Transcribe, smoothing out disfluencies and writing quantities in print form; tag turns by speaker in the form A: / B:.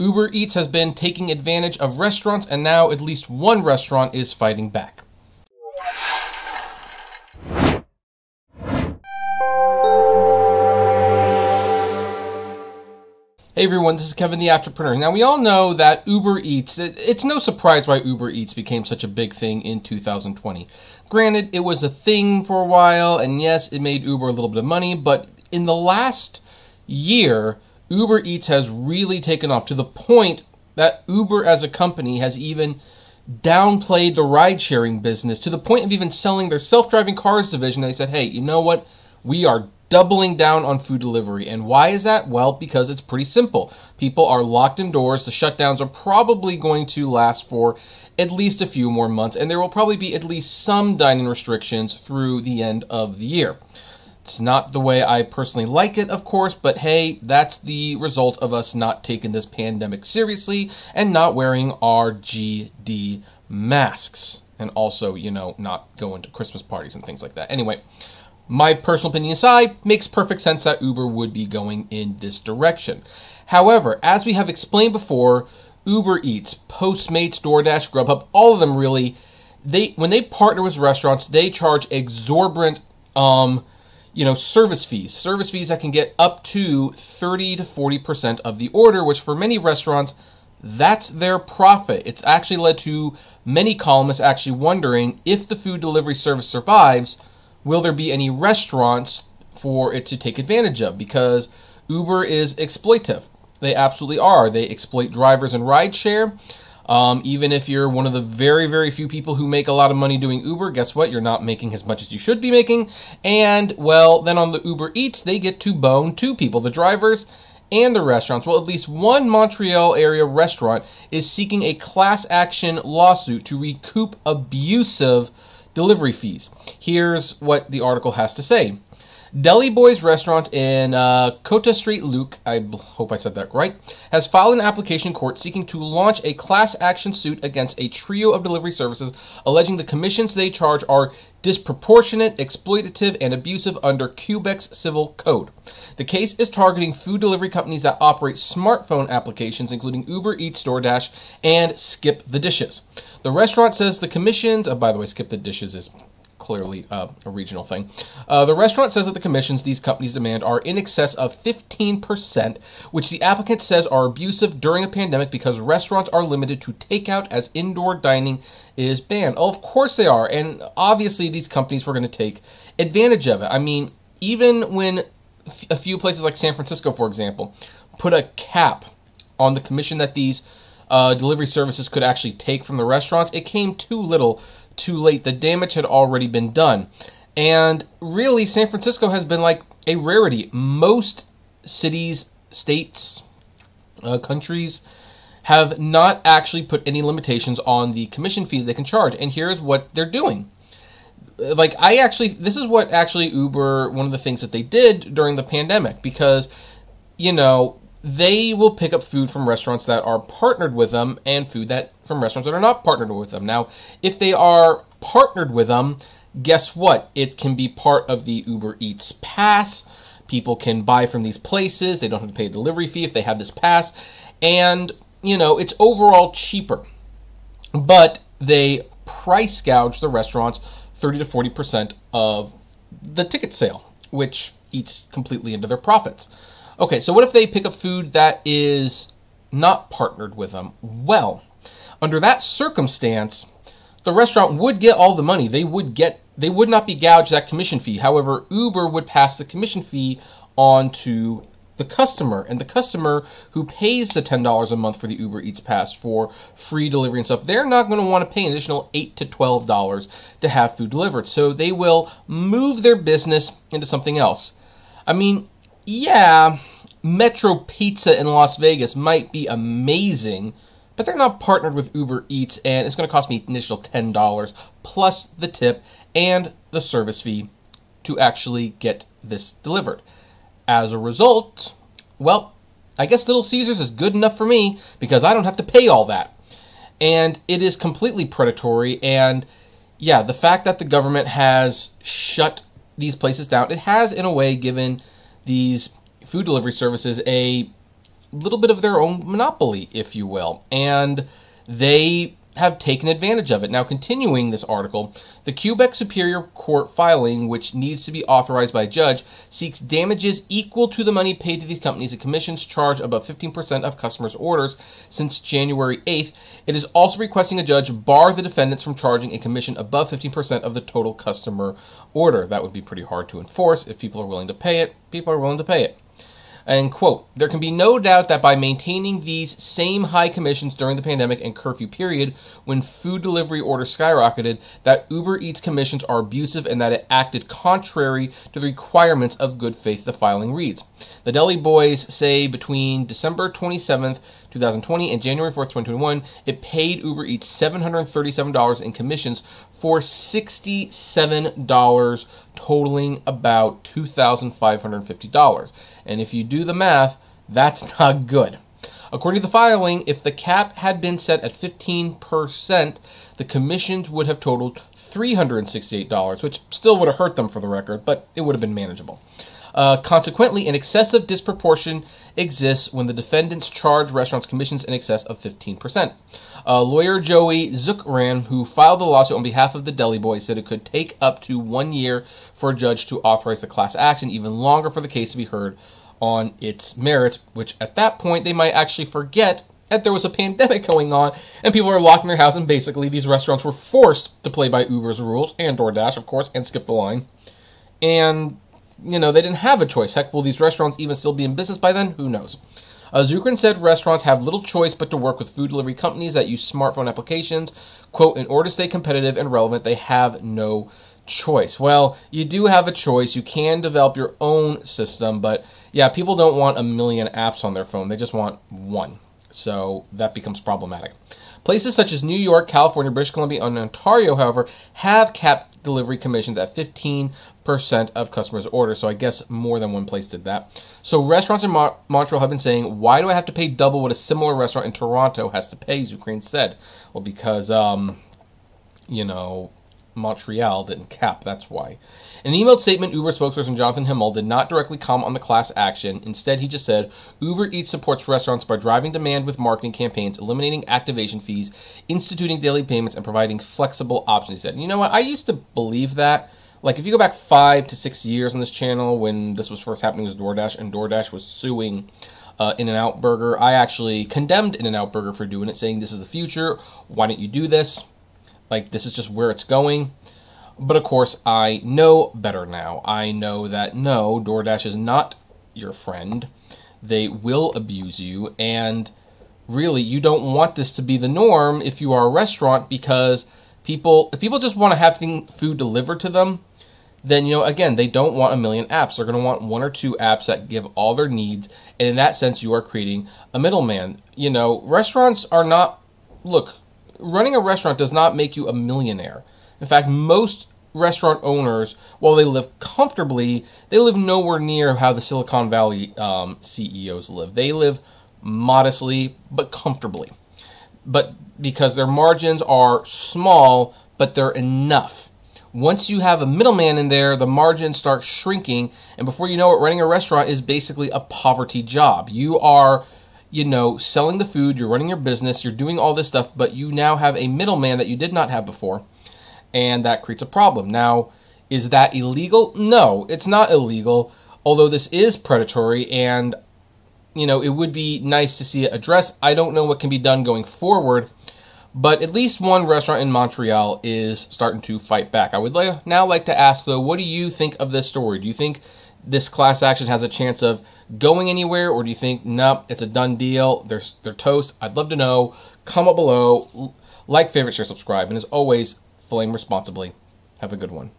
A: Uber Eats has been taking advantage of restaurants, and now at least one restaurant is fighting back. Hey everyone, this is Kevin the Apptrepreneur. Now we all know that Uber Eats, it's no surprise why Uber Eats became such a big thing in 2020. Granted, it was a thing for a while, and yes, it made Uber a little bit of money, but in the last year, Uber Eats has really taken off to the point that Uber as a company has even downplayed the ride-sharing business to the point of even selling their self-driving cars division. They said, hey, you know what? We are doubling down on food delivery. And why is that? Well, because it's pretty simple. People are locked indoors. The shutdowns are probably going to last for at least a few more months, and there will probably be at least some dining restrictions through the end of the year. It's not the way I personally like it, of course, but hey, that's the result of us not taking this pandemic seriously and not wearing our GD masks. And also, you know, not going to Christmas parties and things like that. Anyway, my personal opinion aside, makes perfect sense that Uber would be going in this direction. However, as we have explained before, Uber Eats, Postmates, DoorDash, Grubhub, all of them really, when they partner with restaurants, they charge exorbitant, service fees. Service fees that can get up to 30 to 40% of the order, which for many restaurants, that's their profit. It's actually led to many columnists actually wondering if the food delivery service survives, will there be any restaurants for it to take advantage of? Because Uber is exploitive. They absolutely are. They exploit drivers and rideshare. Even if you're one of the very, very few people who make a lot of money doing Uber, guess what? You're not making as much as you should be making. And, well, then on the Uber Eats, they get to bone two people, the drivers and the restaurants. Well, at least one Montreal area restaurant is seeking a class action lawsuit to recoup abusive delivery fees. Here's what the article has to say. Deli Boys Restaurant in Côte Street, Luke, I hope I said that right, has filed an application in court seeking to launch a class action suit against a trio of delivery services, alleging the commissions they charge are disproportionate, exploitative, and abusive under Quebec's civil code. The case is targeting food delivery companies that operate smartphone applications, including Uber Eats, DoorDash, and Skip the Dishes. The restaurant says the commissions, by the way, Skip the Dishes is clearly a regional thing. The restaurant says that the commissions these companies demand are in excess of 15%, which the applicant says are abusive during a pandemic because restaurants are limited to takeout as indoor dining is banned. Oh, of course they are, and obviously these companies were going to take advantage of it. I mean, even when a few places like San Francisco, for example, put a cap on the commission that these delivery services could actually take from the restaurants, it came too little, too late. The damage had already been done. And really, San Francisco has been like a rarity. Most cities, states, countries have not actually put any limitations on the commission fees they can charge. And here's what they're doing. This is what actually Uber, one of the things that they did during the pandemic, because, you know, they will pick up food from restaurants that are partnered with them and food that from restaurants that are not partnered with them. Now, if they are partnered with them, guess what? It can be part of the Uber Eats pass. People can buy from these places. They don't have to pay a delivery fee if they have this pass. And, you know, it's overall cheaper. But they price gouge the restaurants 30 to 40% of the ticket sale, which eats completely into their profits. Okay, so what if they pick up food that is not partnered with them? Well, under that circumstance, the restaurant would get all the money. They would not be gouged that commission fee. However, Uber would pass the commission fee on to the customer, and the customer who pays the $10 a month for the Uber Eats pass for free delivery and stuff, they're not going to want to pay an additional $8 to $12 to have food delivered. So they will move their business into something else. I mean, yeah, Metro Pizza in Las Vegas might be amazing, but they're not partnered with Uber Eats, and it's going to cost me an additional $10 plus the tip and the service fee to actually get this delivered. As a result, well, I guess Little Caesars is good enough for me because I don't have to pay all that. And it is completely predatory, and yeah, the fact that the government has shut these places down, it has in a way given these food delivery services a little bit of their own monopoly, if you will, and they have taken advantage of it. Now, continuing this article, the Quebec Superior Court filing, which needs to be authorized by a judge, seeks damages equal to the money paid to these companies and commissions charged above 15% of customers' orders since January 8th. It is also requesting a judge bar the defendants from charging a commission above 15% of the total customer order. That would be pretty hard to enforce. If people are willing to pay it, people are willing to pay it. And quote, there can be no doubt that by maintaining these same high commissions during the pandemic and curfew period, when food delivery orders skyrocketed, that UberEATS commissions are abusive and that it acted contrary to the requirements of good faith, the filing reads. The Deli Boys say between December 27th, 2020 and January 4th, 2021, it paid UberEATS $737 in commissions for $67, totaling about $2,550. And if you do the math, that's not good. According to the filing, if the cap had been set at 15%, the commissions would have totaled $368, which still would have hurt them for the record, but it would have been manageable. Consequently, an excessive disproportion exists when the defendants charge restaurants commissions in excess of 15%. Lawyer Joey Zuckran, who filed the lawsuit on behalf of the Deli Boys, said it could take up to 1 year for a judge to authorize the class action, even longer for the case to be heard on its merits, which at that point they might actually forget that there was a pandemic going on and people are locked in their house, and basically these restaurants were forced to play by Uber's rules, and DoorDash, of course, and skip the line. And they didn't have a choice. Heck, will these restaurants even still be in business by then? Who knows? Zuckran said restaurants have little choice but to work with food delivery companies that use smartphone applications. Quote, in order to stay competitive and relevant, they have no choice. Well, you do have a choice. You can develop your own system, but yeah, people don't want a million apps on their phone. They just want one. So that becomes problematic. Places such as New York, California, British Columbia, and Ontario, however, have capped delivery commissions at 15% of customers' orders. So I guess more than one place did that. So restaurants in Montreal have been saying, why do I have to pay double what a similar restaurant in Toronto has to pay, Zuckran said. Well, because, Montreal didn't cap, that's why. In an emailed statement, Uber spokesperson Jonathan Himmel did not directly comment on the class action. Instead, he just said, UberEATS supports restaurants by driving demand with marketing campaigns, eliminating activation fees, instituting daily payments, and providing flexible options. He said, you know what, I used to believe that. Like, if you go back 5 to 6 years on this channel, when this was first happening with DoorDash, and DoorDash was suing In-N-Out Burger, I actually condemned In-N-Out Burger for doing it, saying this is the future, why don't you do this? Like, this is just where it's going. But of course, I know better now. I know that no, DoorDash is not your friend. They will abuse you, and really, you don't want this to be the norm if you are a restaurant, because if people just want to have food delivered to them, then, again, they don't want a million apps. They're going to want 1 or 2 apps that give all their needs, and in that sense, you are creating a middleman. Restaurants are not, look, running a restaurant does not make you a millionaire. In fact, most restaurant owners, while they live comfortably, they live nowhere near how the Silicon Valley CEOs live. They live modestly, but comfortably. But because their margins are small, but they're enough. Once you have a middleman in there, the margins start shrinking, and before you know it, running a restaurant is basically a poverty job. You are selling the food, you're running your business, you're doing all this stuff, but you now have a middleman that you did not have before, and that creates a problem. Now, is that illegal? No, it's not illegal, although this is predatory, and, it would be nice to see it addressed. I don't know what can be done going forward, but at least one restaurant in Montreal is starting to fight back. I would now like to ask, though, what do you think of this story? Do you think this class action has a chance of going anywhere, or do you think, nope, it's a done deal, they're toast? I'd love to know. Comment below, like, favorite, share, subscribe, and as always, flame responsibly. Have a good one.